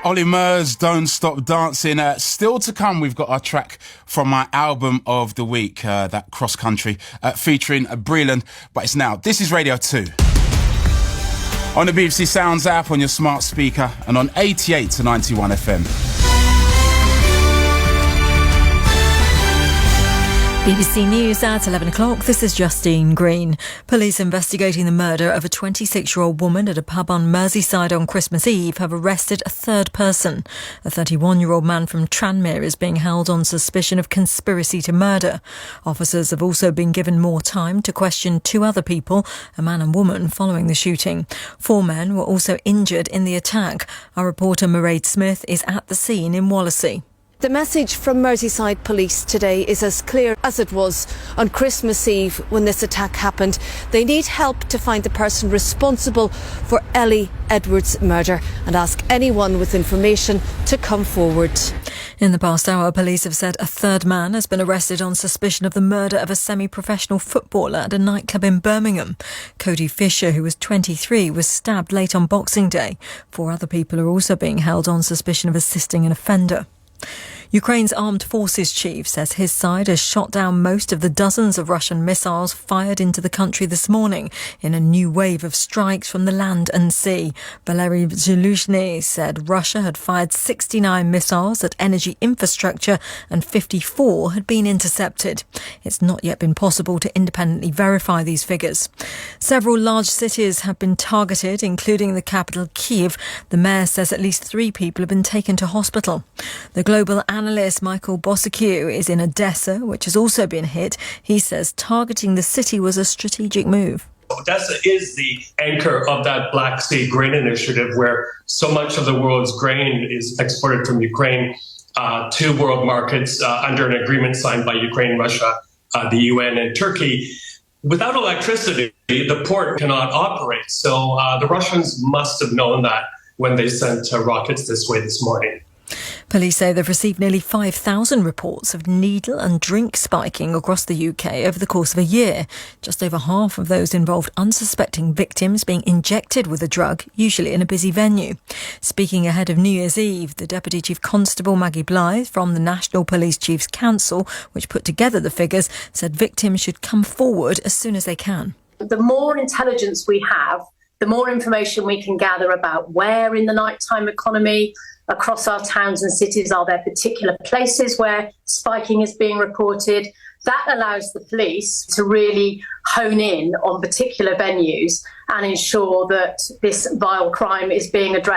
Ollie Murs, Don't Stop Dancing. Still to come, we've got our track from my album of the week, that Cross Country, featuring Breland. But it's now. This is Radio 2. On the BBC Sounds app, on your smart speaker, and on 88 to 91 FM. BBC News at 11 o'clock. This is Justine Green. Police investigating the murder of a 26-year-old woman at a pub on Merseyside on Christmas Eve have arrested a third person. A 31-year-old man from Tranmere is being held on suspicion of conspiracy to murder. Officers have also been given more time to question two other people, a man and woman, following the shooting. 4 men were also injured in the attack. Our reporter Mairead Smith is at the scene in Wallasey. The message from Merseyside Police today is as clear as it was on Christmas Eve when this attack happened. They need help to find the person responsible for Ellie Edwards' murder and ask anyone with information to come forward. In the past hour, police have said a third man has been arrested on suspicion of the murder of a semi-professional footballer at a nightclub in Birmingham. Cody Fisher, who was 23, was stabbed late on Boxing Day. 4 other people are also being held on suspicion of assisting an offender. Ukraine's armed forces chief says his side has shot down most of the dozens of Russian missiles fired into the country this morning in a new wave of strikes from the land and sea. Valery Zaluzhny said Russia had fired 69 missiles at energy infrastructure and 54 had been intercepted. It's not yet been possible to independently verify these figures. Several large cities have been targeted, including the capital Kyiv. The mayor says at least 3 people have been taken to hospital. The global analyst Michael Bosacchio is in Odessa, which has also been hit. He says targeting the city was a strategic move. Odessa is the anchor of that Black Sea grain initiative, where so much of the world's grain is exported from Ukraine to world markets under an agreement signed by Ukraine, Russia, the UN and Turkey. Without electricity, the port cannot operate. So the Russians must have known that when they sent rockets this way this morning. Police say they've received nearly 5,000 reports of needle and drink spiking across the UK over the course of a year. Just over half of those involved unsuspecting victims being injected with a drug, usually in a busy venue. Speaking ahead of New Year's Eve, the Deputy Chief Constable Maggie Blythe from the National Police Chiefs Council, which put together the figures, said victims should come forward as soon as they can. The more intelligence we have, the more information we can gather about where in the nighttime economy across our towns and cities are there particular places where spiking is being reported. That allows the police to really hone in on particular venues and ensure that this vile crime is being addressed.